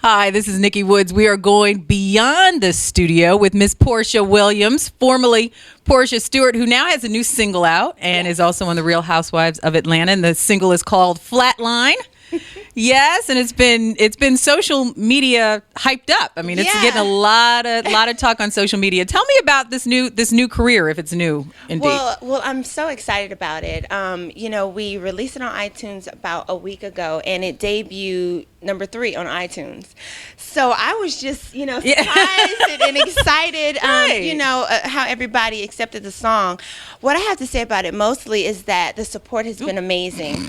Hi, this is NIkki Woods. We are going beyond the studio with Miss Porsha Williams, formerly Porsha Stewart, who now has a new single out and is also on the Real Housewives of Atlanta. And the single is called Flatline. Yes, and it's been social media hyped up. I mean, it's getting a lot of talk on social media. Tell me about this new career, if it's new indeed. Well, I'm so excited about it. We released it on iTunes about a week ago, and it debuted number 3 on iTunes. So I was just, surprised and excited, how everybody accepted the song. What I have to say about it mostly is that the support has been amazing.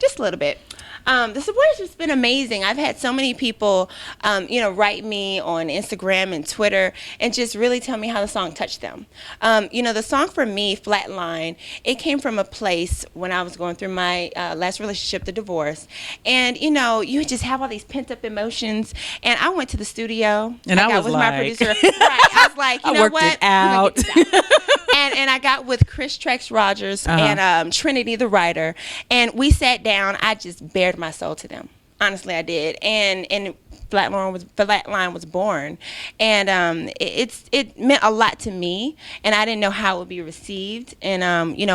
Just a little bit. The support has just been amazing. I've had so many people, write me on Instagram and Twitter and just really tell me how the song touched them. The song for me, Flatline, it came from a place when I was going through my last relationship, the divorce. And, you just have all these pent-up emotions. And I went to the studio. And I was with like... my producer. Right. I was like, you know worked what? It out. And I got with Chris Trex Rogers and Trinity, the writer. And we sat down. I just bared my soul to them. Honestly, I did. And Flatline was born, and it meant a lot to me, and I didn't know how it would be received. And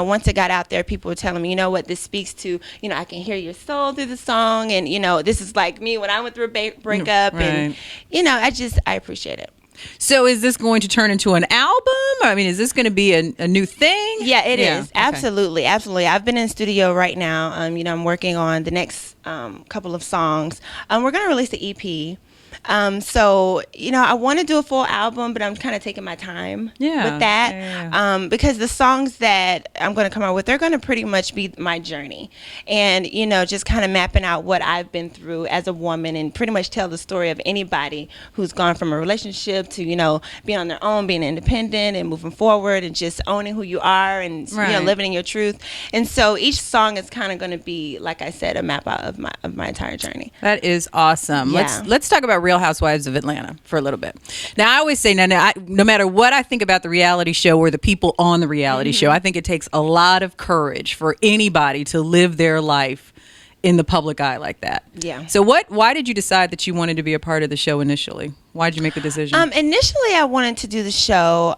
once it got out there, people were telling me, you know what, this speaks to, I can hear your soul through the song, and this is like me when I went through a breakup, right. And I appreciate it. So is this going to turn into an album? I mean, is this going to be a new thing? Yeah, it is. Okay. Absolutely. I've been in studio right now. I'm working on the next couple of songs. We're going to release the EP. I want to do a full album, but I'm kind of taking my time with that. Yeah. Because the songs that I'm going to come out with, they're going to pretty much be my journey. And, just kind of mapping out what I've been through as a woman and pretty much tell the story of anybody who's gone from a relationship to, being on their own, being independent and moving forward and just owning who you are and, living in your truth. And so each song is kind of going to be, like I said, a map out of my entire journey. That is awesome. Yeah. Let's talk about Real Housewives of Atlanta for a little bit. Now, I always say, no matter what I think about the reality show or the people on the reality show, I think it takes a lot of courage for anybody to live their life in the public eye like that. Yeah. So why did you decide that you wanted to be a part of the show initially? Why did you make the decision? Initially, I wanted to do the show.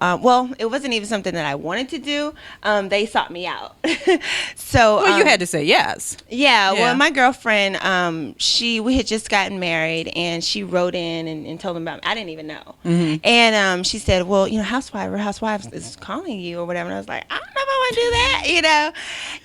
It wasn't even something that I wanted to do. They sought me out. So you had to say yes. Yeah. Well, my girlfriend, we had just gotten married, and she wrote in and told them about me. I didn't even know. Mm-hmm. And she said, well, Housewives is calling you or whatever. And I was like, I don't know if I want to do that,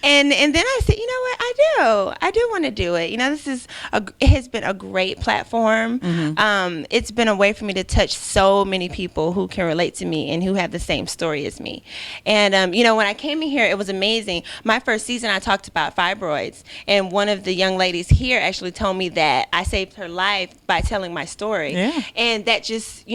And then I said, you know what? I do want to do it. It has been a great platform. Mm-hmm. It's been a way for me to touch so many people who can relate to me and who have the same story as me. And, when I came in here, it was amazing. My first season, I talked about fibroids. And one of the young ladies here actually told me that I saved her life by telling my story. Yeah. And that just,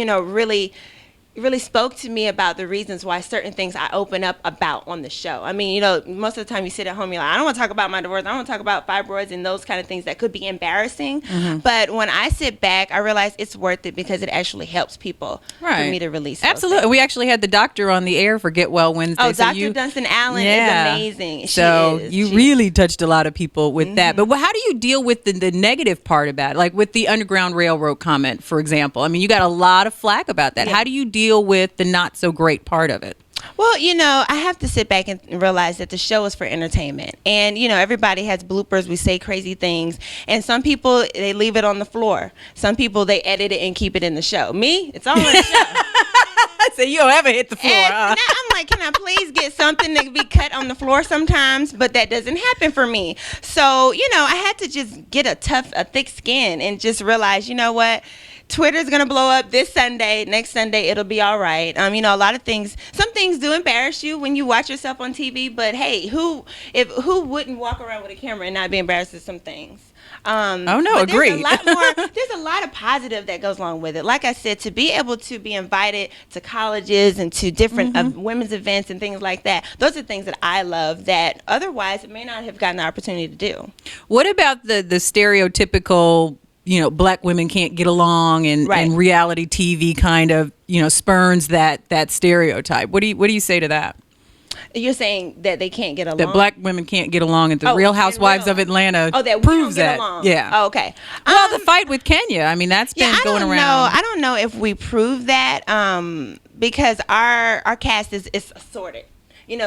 really spoke to me about the reasons why certain things I open up about on the show. I mean, most of the time you sit at home, you're like, I don't want to talk about my divorce. I don't want to talk about fibroids and those kind of things that could be embarrassing. Mm-hmm. But when I sit back, I realize it's worth it because it actually helps people for me to release. Absolutely. We actually had the doctor on the air for Get Well Wednesday. Oh, Dr. Dunstan Allen is amazing. She really touched a lot of people with that. But how do you deal with the negative part about it? Like with the Underground Railroad comment, for example. I mean, you got a lot of flack about that. Yeah. How do you deal with the not so great part of it? Well, I have to sit back and realize that the show is for entertainment. And, everybody has bloopers. We say crazy things. And some people, they leave it on the floor. Some people, they edit it and keep it in the show. Me, it's all in the show. So you don't ever hit the floor. Now I'm like, can I please get something to be cut on the floor sometimes? But that doesn't happen for me. So, I had to just get a thick skin and just realize, you know what? Twitter's going to blow up this Sunday. Next Sunday, it'll be all right. A lot of things, some things do embarrass you when you watch yourself on TV. But hey, who wouldn't walk around with a camera and not be embarrassed at some things? Agree. There's a lot of positive that goes along with it. Like I said, to be able to be invited to colleges and to different women's events and things like that, those are things that I love that otherwise may not have gotten the opportunity to do. What about the stereotypical, black women can't get along and reality TV kind of, spurns that stereotype? What do you say to that? You're saying that they can't get along? That black women can't get along, and the Real Housewives of Atlanta that proves we don't get that. along. Yeah. Oh, okay. Well, the fight with Kenya, I mean, that's been going around. I don't know if we prove that because our cast is assorted.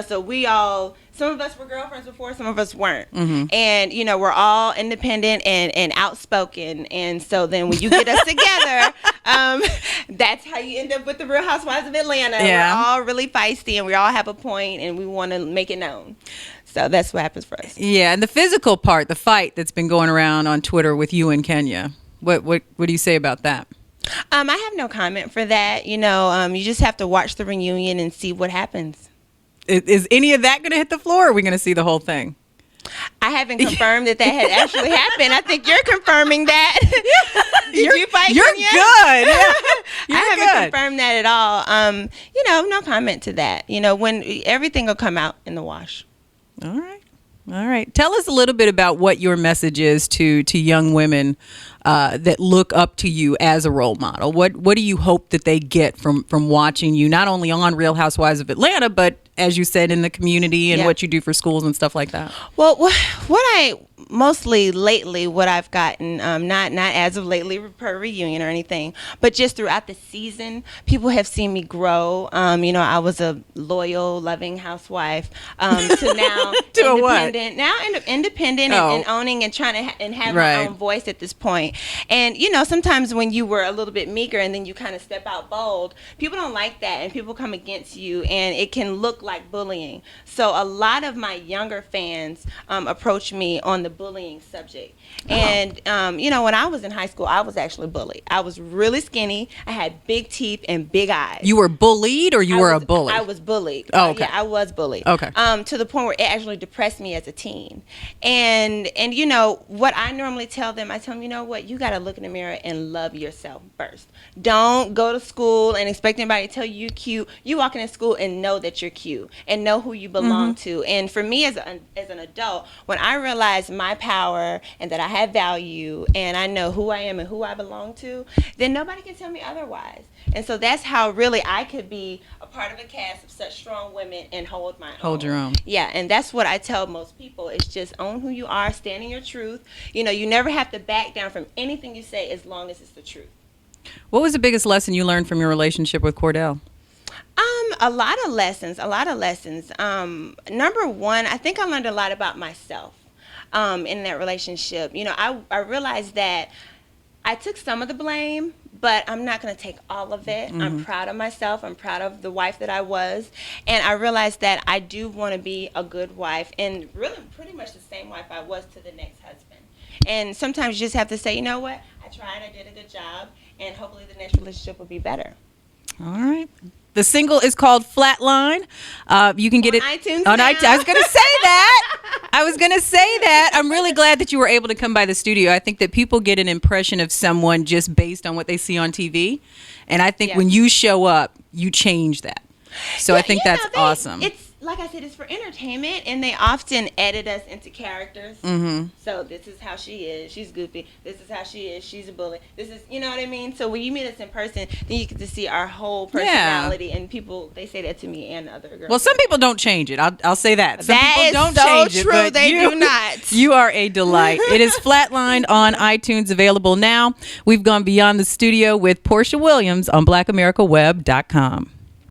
So some of us were girlfriends before, some of us weren't. Mm-hmm. And, we're all independent and outspoken. And so then when you get us together, that's how you end up with the Real Housewives of Atlanta. Yeah. We're all really feisty and we all have a point and we want to make it known. So that's what happens for us. Yeah, and the physical part, the fight that's been going around on Twitter with you and Kenya, what do you say about that? I have no comment for that. You just have to watch the reunion and see what happens. Is any of that going to hit the floor, or are we going to see the whole thing? I haven't confirmed that had actually happened. I think you're confirming that. Did you fight You're Kenya? Good. Yeah. I haven't confirmed that at all. No comment to that. When everything will come out in the wash. All right. Tell us a little bit about what your message is to young women that look up to you as a role model. What do you hope that they get from watching you, not only on Real Housewives of Atlanta, but as you said, in the community and what you do for schools and stuff like that? Well, what I mostly lately, what I've gotten, not as of lately per reunion or anything, but just throughout the season, people have seen me grow. I was a loyal, loving housewife to now to independent. Now independent and owning and trying to have my own voice at this point. And sometimes when you were a little bit meager and then you kind of step out bold, people don't like that and people come against you and it can look like bullying. So a lot of my younger fans approach me on the bullying subject. And when I was in high school, I was actually bullied. I was really skinny. I had big teeth and big eyes. You were bullied, or you were a bully? I was bullied. Oh, okay. Yeah, I was bullied. Okay. To the point where it actually depressed me as a teen. And what I normally tell them, you know what, you got to look in the mirror and love yourself first. Don't go to school and expect anybody to tell you you're cute. You walk into school and know that you're cute and know who you belong to. And for me as an adult, when I realized my power and that I have value and I know who I am and who I belong to, then nobody can tell me otherwise. And so that's how really I could be a part of a cast of such strong women and hold my own. Hold your own. Yeah, and that's what I tell most people. It's just own who you are, stand in your truth. You never have to back down from anything you say as long as it's the truth. What was the biggest lesson you learned from your relationship with Kordell? A lot of lessons. Number one, I think I learned a lot about myself in that relationship. I realized that I took some of the blame, but I'm not going to take all of it. I'm proud of myself. I'm proud of the wife that I was. And I realized that I do want to be a good wife and really pretty much the same wife I was to the next husband. And sometimes you just have to say, you know what, I tried, I did a good job, and hopefully the next relationship will be better. All right. The single is called Flatline. You can get on it iTunes on now. iTunes. I was going to say that. I'm really glad that you were able to come by the studio. I think that people get an impression of someone just based on what they see on TV. And I think when you show up, you change that. So I think that's awesome. It's like I said, it's for entertainment, and they often edit us into characters. So this is how she is. She's goofy. This is how she is. She's a bully. This is, you know what I mean? So when you meet us in person, then you get to see our whole personality. And people, they say that to me and other girls. Well, some people don't change it. I'll say that. Some that people is don't so change true. it, but they do not. You are a delight. It is Flatlined on iTunes, available now. We've gone beyond the studio with Porsha Williams on BlackAmericaWeb.com.